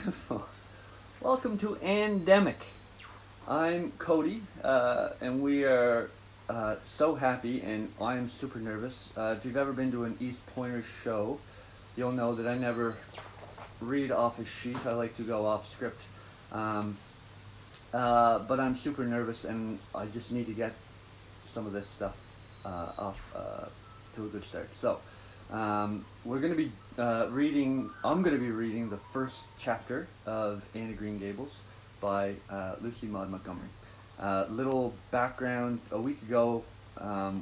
Beautiful. Welcome to Annedemic. I'm Koady, and we are so happy, and I am super nervous. If you've ever been to an East Pointers show, you'll know that I never read off a sheet. I like to go off script. But I'm super nervous, and I just need to get some of this stuff off to a good start. So, we're going to be reading, I'm going to be reading the first chapter of Anne of Green Gables by Lucy Maud Montgomery. Little background, a week ago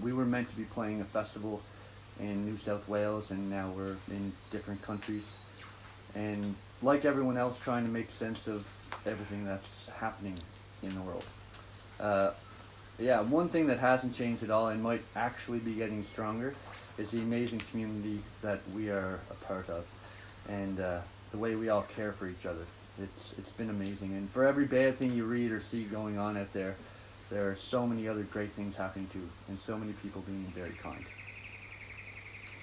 we were meant to be playing a festival in New South Wales, and now we're in different countries. And like everyone else, trying to make sense of everything that's happening in the world. Yeah, one thing that hasn't changed at all and might actually be getting stronger is the amazing community that we are a part of, and the way we all care for each other. It's been amazing, and for every bad thing you read or see going on out there, there are so many other great things happening too, and so many people being very kind.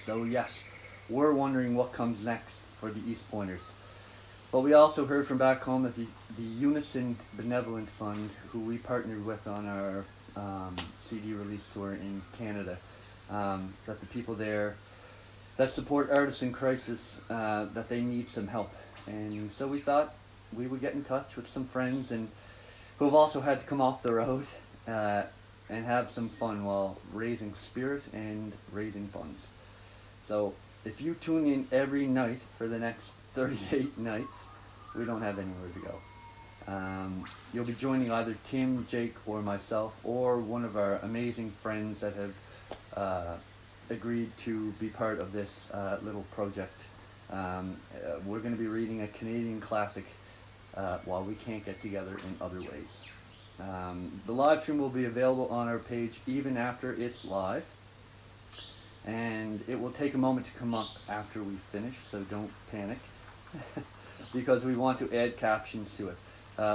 So yes, we're wondering what comes next for the East Pointers. But we also heard from back home that the Unison Benevolent Fund, who we partnered with on our CD release tour in Canada, that the people there that support artists in crisis, that they need some help. And so we thought we would get in touch with some friends and who have also had to come off the road and have some fun while raising spirit and raising funds. So if you tune in every night for the next 38 nights, we don't have anywhere to go. You'll be joining either Tim, Jake, or myself, or one of our amazing friends that have agreed to be part of this little project. We're going to be reading a Canadian classic while we can't get together in other ways. The live stream will be available on our page even after it's live, and it will take a moment to come up after we finish, so don't panic, because we want to add captions to it.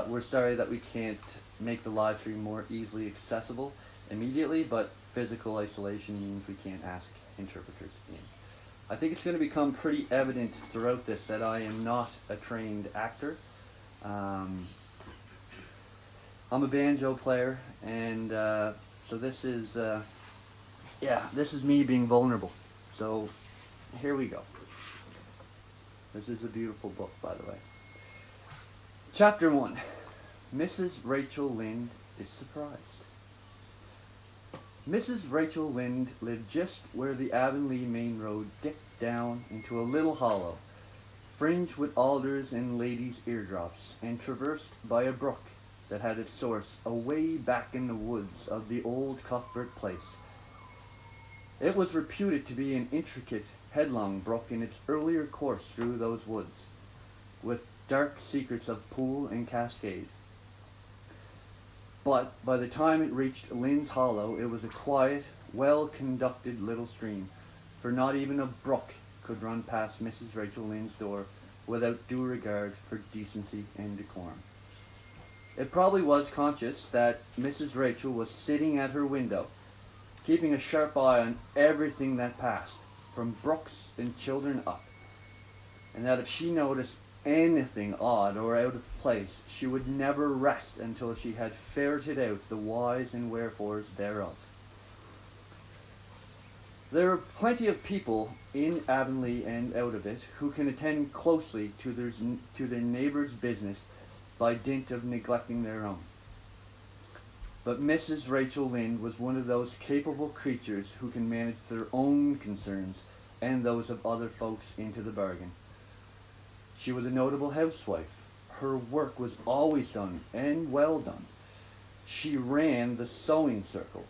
We're sorry that we can't make the live stream more easily accessible immediately, but physical isolation means we can't ask interpreters in. I think it's going to become pretty evident throughout this that I am not a trained actor. I'm a banjo player, and so this is me being vulnerable. So here we go. This is a beautiful book, by the way. Chapter 1. Mrs. Rachel Lynde is surprised. Mrs. Rachel Lynde lived just where the Avonlea main road dipped down into a little hollow, fringed with alders and ladies' eardrops, and traversed by a brook that had its source away back in the woods of the old Cuthbert place. It was reputed to be an intricate, headlong brook in its earlier course through those woods, with dark secrets of pool and cascade. But by the time it reached Lynn's Hollow, it was a quiet, well-conducted little stream, for not even a brook could run past Mrs. Rachel Lynde's door without due regard for decency and decorum. It probably was conscious that Mrs. Rachel was sitting at her window, keeping a sharp eye on everything that passed, from brooks and children up, and that if she noticed anything odd or out of place, she would never rest until she had ferreted out the whys and wherefores thereof. There are plenty of people in Avonlea and out of it who can attend closely to their neighbour's business by dint of neglecting their own. But Mrs. Rachel Lynde was one of those capable creatures who can manage their own concerns and those of other folks into the bargain. She was a notable housewife. Her work was always done, and well done. She ran the sewing circle,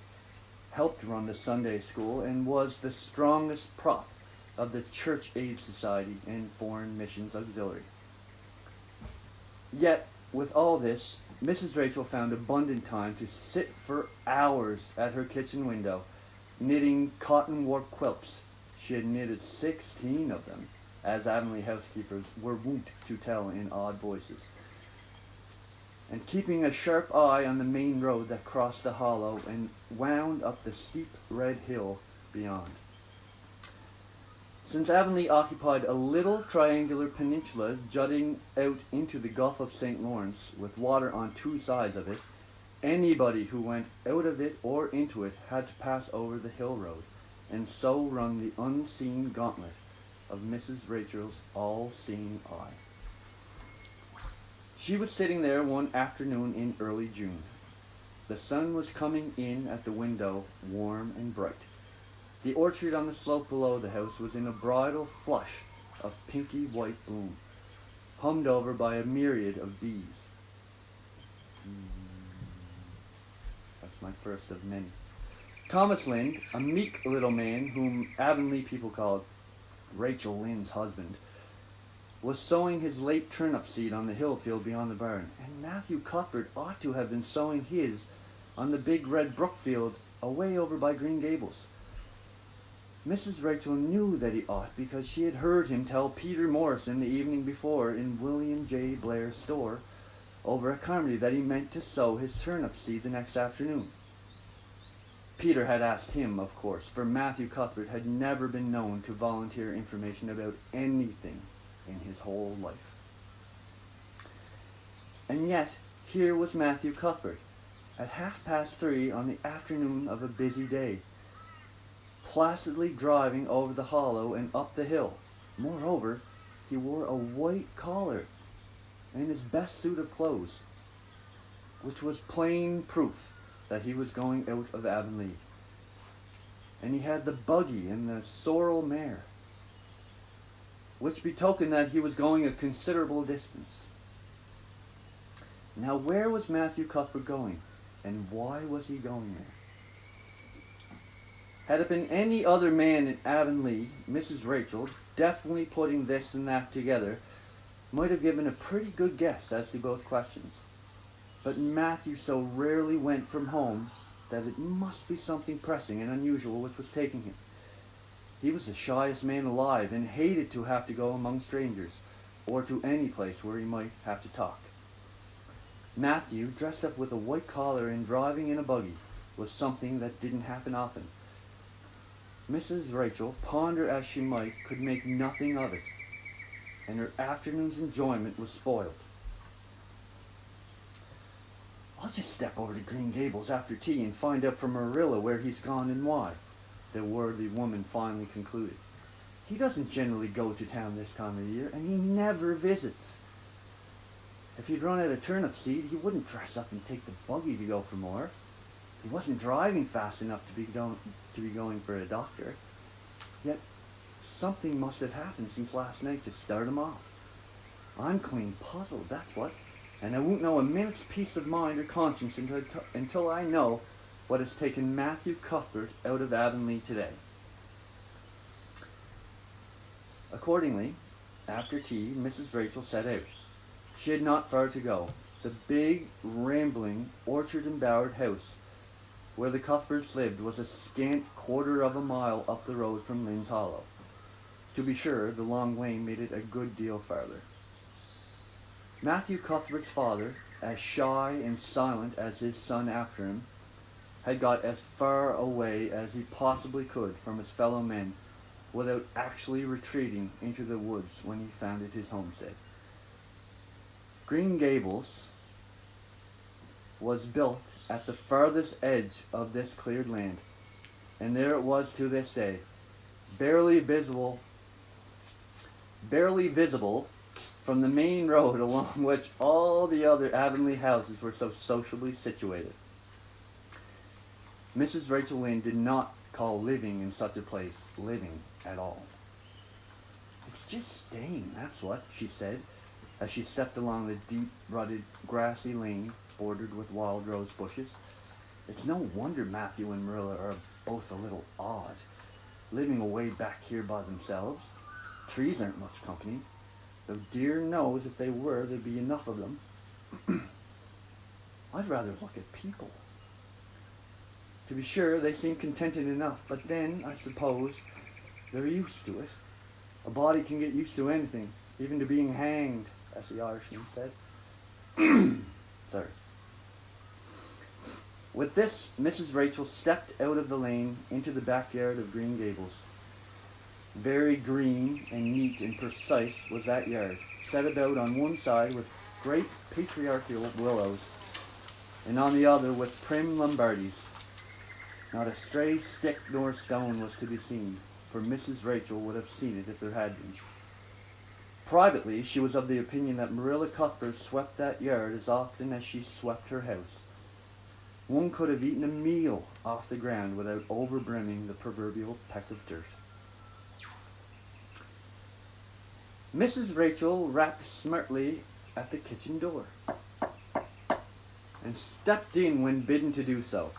helped run the Sunday school, and was the strongest prop of the Church Aid Society and Foreign Missions Auxiliary. Yet, with all this, Mrs. Rachel found abundant time to sit for hours at her kitchen window, knitting cotton warp quilts. She had knitted 16 of them, as Avonlea housekeepers were wont to tell in odd voices, and keeping a sharp eye on the main road that crossed the hollow and wound up the steep red hill beyond. Since Avonlea occupied a little triangular peninsula jutting out into the Gulf of St. Lawrence, with water on two sides of it, anybody who went out of it or into it had to pass over the hill road, and so run the unseen gauntlet of Mrs. Rachel's all-seeing eye. She was sitting there one afternoon in early June. The sun was coming in at the window, warm and bright. The orchard on the slope below the house was in a bridal flush of pinky white bloom, hummed over by a myriad of bees. That's my first of many. Thomas Lynde, a meek little man whom Avonlea people called Rachel Lynde's husband, was sowing his late turnip seed on the hill field beyond the barn, and Matthew Cuthbert ought to have been sowing his on the big red brook field away over by Green Gables. Mrs. Rachel knew that he ought because she had heard him tell Peter Morrison the evening before in William J. Blair's store over at Carmody that he meant to sow his turnip seed the next afternoon. Peter had asked him, of course, for Matthew Cuthbert had never been known to volunteer information about anything in his whole life. And yet, here was Matthew Cuthbert, at 3:30 on the afternoon of a busy day, placidly driving over the hollow and up the hill. Moreover, he wore a white collar and his best suit of clothes, which was plain proof that he was going out of Avonlea. And he had the buggy and the sorrel mare, which betokened that he was going a considerable distance. Now where was Matthew Cuthbert going, and why was he going there? Had it been any other man in Avonlea, Mrs. Rachel, definitely putting this and that together, might have given a pretty good guess as to both questions. But Matthew so rarely went from home that it must be something pressing and unusual which was taking him. He was the shyest man alive and hated to have to go among strangers or to any place where he might have to talk. Matthew, dressed up with a white collar and driving in a buggy, was something that didn't happen often. Mrs. Rachel, ponder as she might, could make nothing of it, and her afternoon's enjoyment was spoiled. "I'll just step over to Green Gables after tea and find out from Marilla where he's gone and why," the worthy woman finally concluded. "He doesn't generally go to town this time of year, and he never visits. If he'd run out of turnip seed, he wouldn't dress up and take the buggy to go for more. He wasn't driving fast enough to be going for a doctor. Yet something must have happened since last night to start him off. I'm clean puzzled, that's what. And I won't know a minute's peace of mind or conscience until I know what has taken Matthew Cuthbert out of Avonlea today." Accordingly, after tea, Mrs. Rachel set out. She had not far to go. The big, rambling, orchard-embowered house where the Cuthberts lived was a scant quarter of a mile up the road from Lynn's Hollow. To be sure, the long lane made it a good deal farther. Matthew Cuthbert's father, as shy and silent as his son after him, had got as far away as he possibly could from his fellow men without actually retreating into the woods when he founded his homestead. Green Gables was built at the farthest edge of this cleared land, and there it was to this day, barely visible from the main road along which all the other Avonlea houses were so sociably situated. Mrs. Rachel Lynde did not call living in such a place living at all. "It's just staying, that's what," she said, as she stepped along the deep, rutted, grassy lane bordered with wild rose bushes. "It's no wonder Matthew and Marilla are both a little odd, living away back here by themselves. Trees aren't much company, though dear knows if they were, there'd be enough of them. I'd rather look at people. To be sure, they seem contented enough, but then, I suppose, they're used to it. A body can get used to anything, even to being hanged, as the Irishman said." Sorry. With this, Mrs. Rachel stepped out of the lane into the backyard of Green Gables. Very green and neat and precise was that yard, set about on one side with great patriarchal willows, and on the other with prim Lombardies. Not a stray stick nor stone was to be seen, for Mrs. Rachel would have seen it if there had been. Privately, she was of the opinion that Marilla Cuthbert swept that yard as often as she swept her house. One could have eaten a meal off the ground without overbrimming the proverbial peck of dirt. Mrs. Rachel rapped smartly at the kitchen door and stepped in when bidden to do so.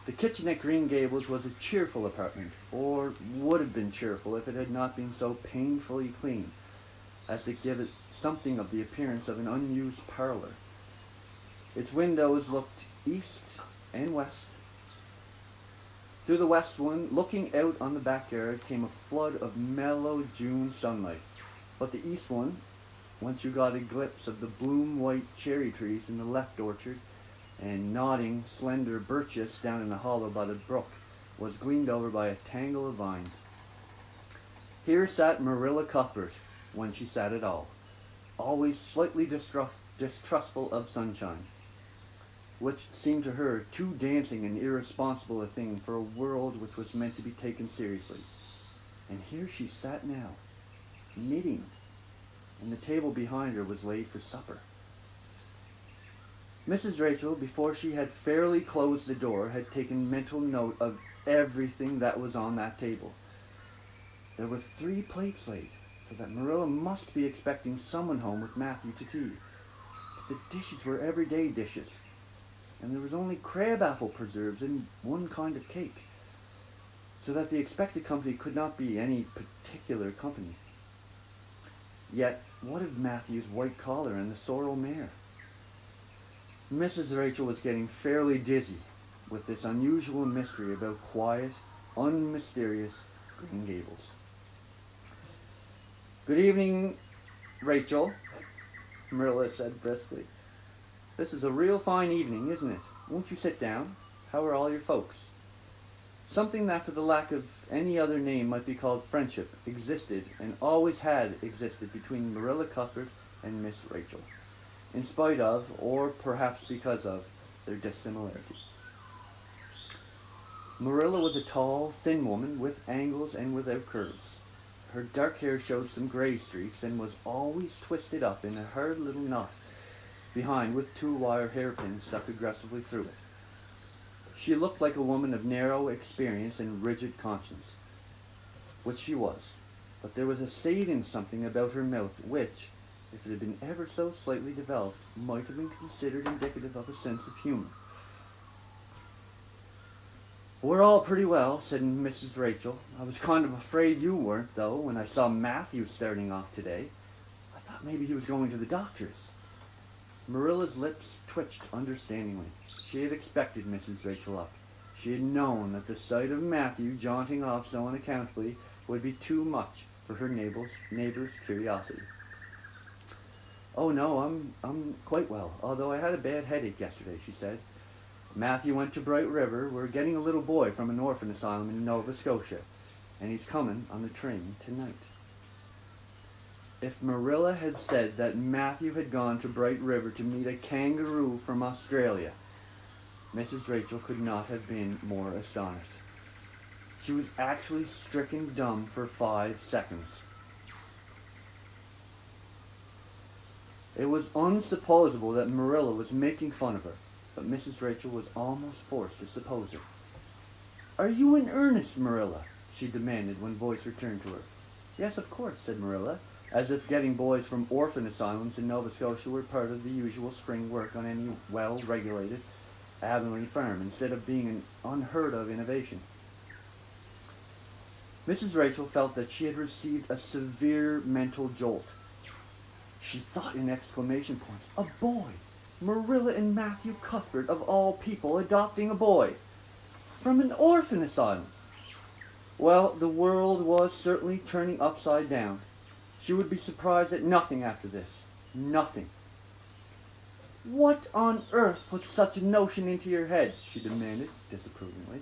The kitchen at Green Gables was a cheerful apartment, or would have been cheerful if it had not been so painfully clean as to give it something of the appearance of an unused parlor. Its windows looked east and west. Through the west one, looking out on the backyard, came a flood of mellow June sunlight. But the east one, once you got a glimpse of the bloom-white cherry trees in the left orchard, and nodding, slender birches down in the hollow by the brook, was gleamed over by a tangle of vines. Here sat Marilla Cuthbert, when she sat at all, always slightly distrustful of sunshine, which seemed to her too dancing and irresponsible a thing for a world which was meant to be taken seriously. And here she sat now, knitting, and the table behind her was laid for supper. Mrs. Rachel, before she had fairly closed the door, had taken mental note of everything that was on that table. There were 3 plates laid, so that Marilla must be expecting someone home with Matthew to tea. But the dishes were everyday dishes, and there was only crabapple preserves and one kind of cake, so that the expected company could not be any particular company. Yet, what of Matthew's white collar and the sorrel mare? Mrs. Rachel was getting fairly dizzy with this unusual mystery about quiet, unmysterious Green Gables. "Good evening, Rachel," Marilla said briskly. "This is a real fine evening, isn't it? Won't you sit down? How are all your folks?" Something that for the lack of any other name might be called friendship existed and always had existed between Marilla Cuthbert and Miss Rachel, in spite of, or perhaps because of, their dissimilarity. Marilla was a tall, thin woman with angles and without curves. Her dark hair showed some gray streaks and was always twisted up in a hard little knot behind with 2 wire hairpins stuck aggressively through it. She looked like a woman of narrow experience and rigid conscience, which she was, but there was a saving something about her mouth which, if it had been ever so slightly developed, might have been considered indicative of a sense of humor. "We're all pretty well," said Mrs. Rachel. "I was kind of afraid you weren't, though, when I saw Matthew starting off today. I thought maybe he was going to the doctor's." Marilla's lips twitched understandingly. She had expected Mrs. Rachel up. She had known that the sight of Matthew jaunting off so unaccountably would be too much for her neighbor's curiosity. "Oh no, I'm quite well, although I had a bad headache yesterday," she said. "Matthew went to Bright River. We're getting a little boy from an orphan asylum in Nova Scotia, and he's coming on the train tonight." If Marilla had said that Matthew had gone to Bright River to meet a kangaroo from Australia, Mrs. Rachel could not have been more astonished. She was actually stricken dumb for 5 seconds. It was unsupposable that Marilla was making fun of her, but Mrs. Rachel was almost forced to suppose it. "Are you in earnest, Marilla?" she demanded when voice returned to her. "Yes, of course," said Marilla, as if getting boys from orphan asylums in Nova Scotia were part of the usual spring work on any well-regulated Avonlea farm, instead of being an unheard-of innovation. Mrs. Rachel felt that she had received a severe mental jolt. She thought in exclamation points. A boy! Marilla and Matthew Cuthbert, of all people, adopting a boy! From an orphan asylum! Well, the world was certainly turning upside down. She would be surprised at nothing after this. Nothing. "What on earth put such a notion into your head?" she demanded disapprovingly.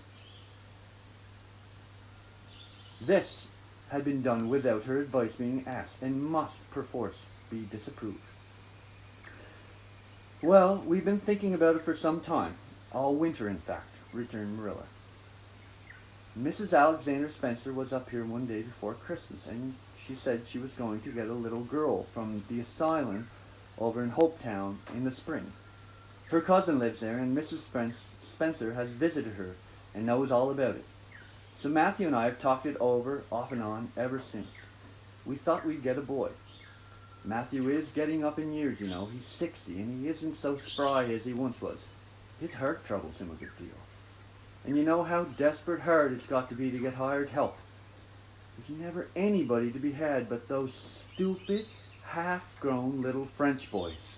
"This," had been done without her advice being asked, and must perforce be disapproved. Well, we've been thinking about it for some time, all winter in fact, returned Marilla. Mrs. Alexander Spencer was up here one day before Christmas, and she said she was going to get a little girl from the asylum over in Hopetown in the spring. Her cousin lives there, and Mrs. Spencer has visited her and knows all about it. So Matthew and I have talked it over off and on ever since. We thought we'd get a boy. Matthew is getting up in years, you know. He's 60, and he isn't so spry as he once was. His heart troubles him a good deal. And you know how desperate hard it's got to be to get hired help. There's never anybody to be had but those stupid, half-grown little French boys.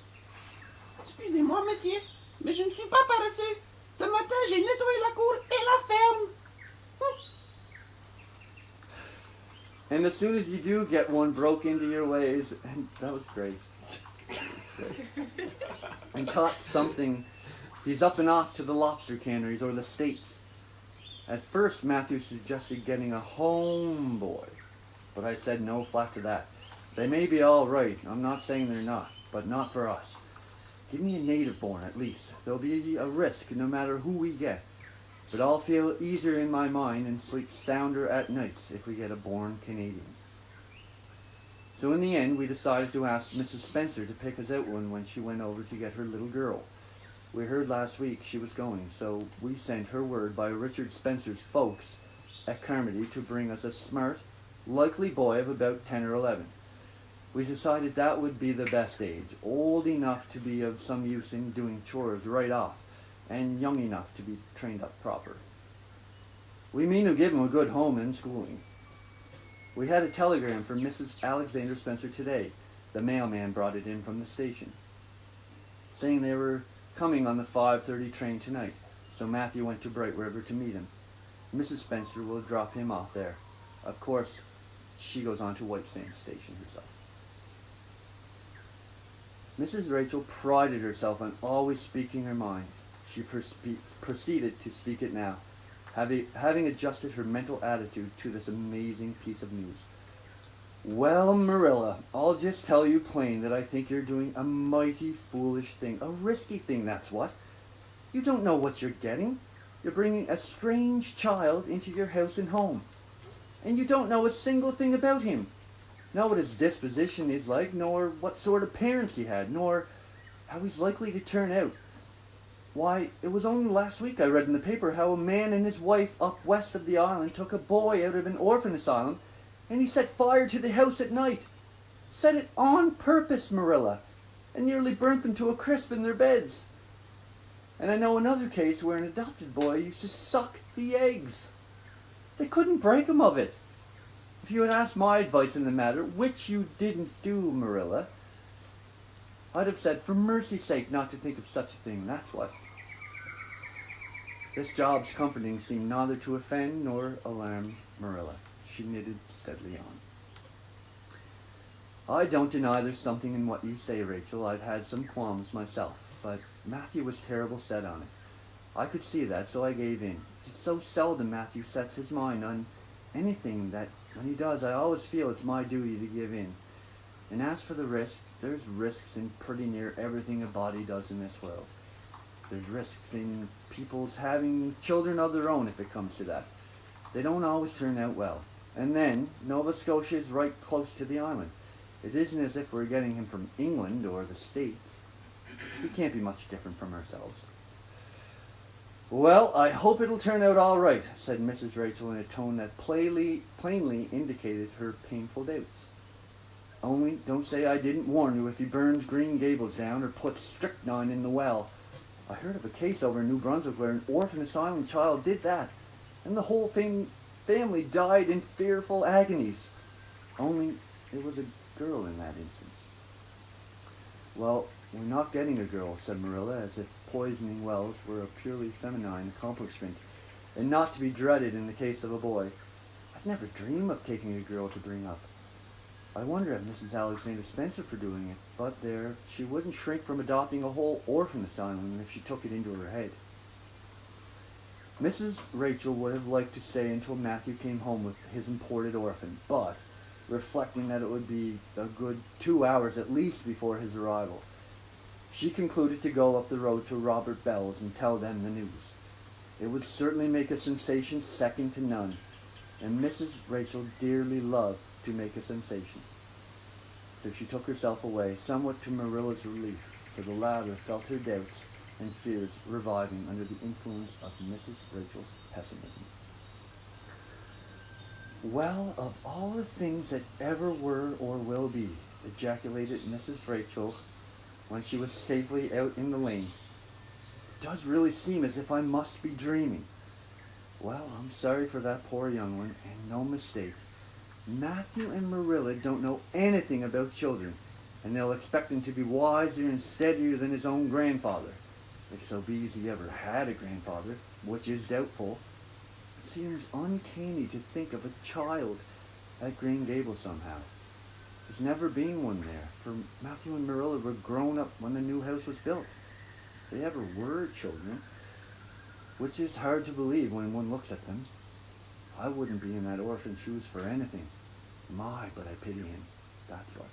Excusez-moi, monsieur, mais je ne suis pas paresseux. Ce matin, j'ai nettoyé la cour et la ferme. And as soon as you do get one broke into your ways, and that was great. And taught something, he's up and off to the lobster canneries or the States. At first, Matthew suggested getting a homeboy, but I said no flat to that. They may be all right, I'm not saying they're not, but not for us. Give me a native born at least. There'll be a risk no matter who we get. But I'll feel easier in my mind and sleep sounder at nights if we get a born Canadian. So in the end, we decided to ask Mrs. Spencer to pick us out one when she went over to get her little girl. We heard last week she was going, so we sent her word by Richard Spencer's folks at Carmody to bring us a smart, likely boy of about 10 or 11. We decided that would be the best age, old enough to be of some use in doing chores right off, and young enough to be trained up proper. We mean to give him a good home and schooling. We had a telegram from Mrs. Alexander Spencer today. The mailman brought it in from the station, saying they were coming on the 5:30 train tonight, so Matthew went to Bright River to meet him. Mrs. Spencer will drop him off there. Of course, she goes on to White Sands Station herself. Mrs. Rachel prided herself on always speaking her mind. She proceeded to speak it now, having adjusted her mental attitude to this amazing piece of news. Well, Marilla, I'll just tell you plain that I think you're doing a mighty foolish thing, a risky thing, that's what. You don't know what you're getting. You're bringing a strange child into your house and home, and you don't know a single thing about him. Not what his disposition is like, nor what sort of parents he had, nor how he's likely to turn out. Why, it was only last week I read in the paper how a man and his wife up west of the island took a boy out of an orphan asylum, and he set fire to the house at night. Set it on purpose, Marilla, and nearly burnt them to a crisp in their beds. And I know another case where an adopted boy used to suck the eggs. They couldn't break him of it. If you had asked my advice in the matter, which you didn't do, Marilla, I'd have said for mercy's sake not to think of such a thing, that's what. This job's comforting seemed neither to offend nor alarm Marilla. She knitted steadily on. I don't deny there's something in what you say, Rachel. I've had some qualms myself, but Matthew was terrible set on it. I could see that, so I gave in. It's so seldom Matthew sets his mind on anything that when he does, I always feel it's my duty to give in. And as for the risk, there's risks in pretty near everything a body does in this world. There's risks in people's having children of their own if it comes to that. They don't always turn out well. And then, Nova Scotia is right close to the island. It isn't as if we're getting him from England or the States. He can't be much different from ourselves. Well, I hope it'll turn out all right, said Mrs. Rachel in a tone that plainly indicated her painful doubts. Only don't say I didn't warn you if he burns Green Gables down or puts strychnine in the well. I heard of a case over in New Brunswick where an orphan asylum child did that, and the whole family died in fearful agonies. Only it was a girl in that instance. Well, we're not getting a girl, said Marilla, as if poisoning wells were a purely feminine accomplishment, and not to be dreaded in the case of a boy. I'd never dream of taking a girl to bring up. I wonder at Mrs. Alexander Spencer for doing it, but there, she wouldn't shrink from adopting a whole orphan asylum if she took it into her head. Mrs. Rachel would have liked to stay until Matthew came home with his imported orphan, but, reflecting that it would be a good 2 hours at least before his arrival, she concluded to go up the road to Robert Bell's and tell them the news. It would certainly make a sensation second to none, and Mrs. Rachel dearly loved to make a sensation. So she took herself away, somewhat to Marilla's relief, for the latter felt her doubts and fears reviving under the influence of Mrs. Rachel's pessimism. Well, of all the things that ever were or will be, ejaculated Mrs. Rachel when she was safely out in the lane, it does really seem as if I must be dreaming. Well, I'm sorry for that poor young one, and no mistake. Matthew and Marilla don't know anything about children, and they'll expect him to be wiser and steadier than his own grandfather, if so be as he ever had a grandfather, which is doubtful. It seems uncanny to think of a child at Green Gables somehow. There's never been one there, for Matthew and Marilla were grown up when the new house was built. If they ever were children, which is hard to believe when one looks at them. I wouldn't be in that orphan's shoes for anything. My, but I pity him. That's what.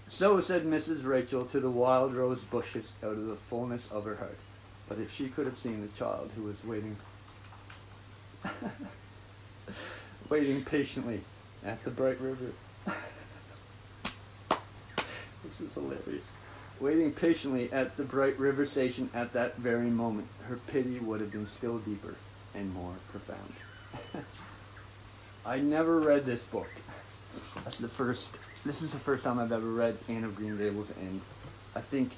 So said Mrs. Rachel to the wild rose bushes out of the fullness of her heart. But if she could have seen the child who was waiting waiting patiently at the bright river. This is hilarious. Waiting patiently at the bright river station at that very moment, her pity would have been still deeper and more profound. I never read this book. This is the first time I've ever read Anne of Green Gables, and I think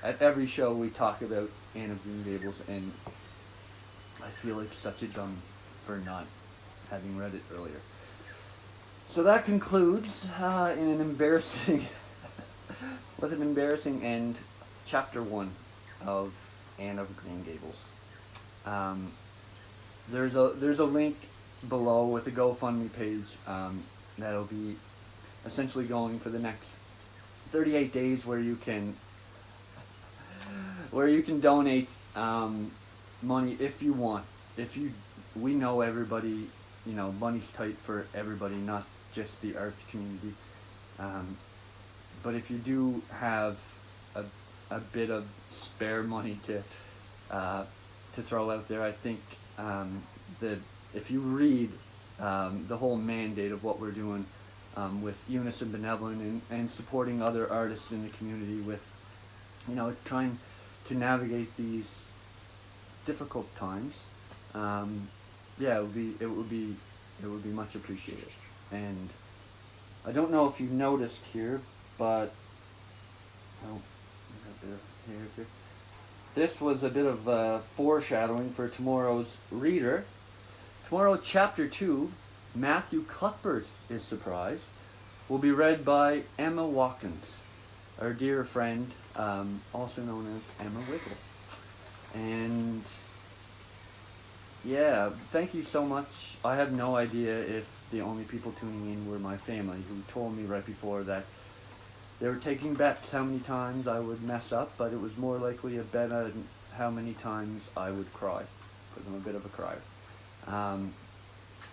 at every show we talk about Anne of Green Gables, and I feel like such a dumb for not having read it earlier. So that concludes in an embarrassing, with an embarrassing end, chapter 1 of Anne of Green Gables. There's a link below with a GoFundMe page that'll be essentially going for the next 38 days, where you can donate money if you want. We know everybody, money's tight for everybody, not just the arts community. But if you do have a bit of spare money to throw out there, I think that if you read the whole mandate of what we're doing with Unison Benevolent and supporting other artists in the community with, trying to navigate these difficult times, it would be much appreciated. And I don't know if you noticed here, but this was a bit of foreshadowing for tomorrow's reader. Tomorrow, chapter 2, Matthew Cuthbert is surprised, will be read by Emma Watkins, our dear friend, also known as Emma Wiggle. And yeah, thank you so much. I have no idea if the only people tuning in were my family, who told me right before that they were taking bets how many times I would mess up, but it was more likely a bet on how many times I would cry, because I'm a bit of a crier.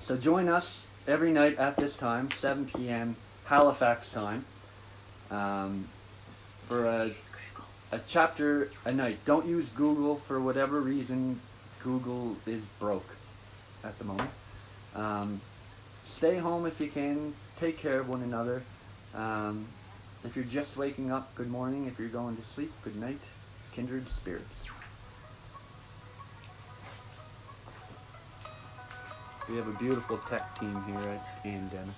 So join us every night at this time, 7 p.m. Halifax time, for a chapter a night. Don't use Google for whatever reason. Google is broke at the moment. Stay home if you can. Take care of one another. If you're just waking up, good morning. If you're going to sleep, good night. Kindred spirits. We have a beautiful tech team here at Annedemic.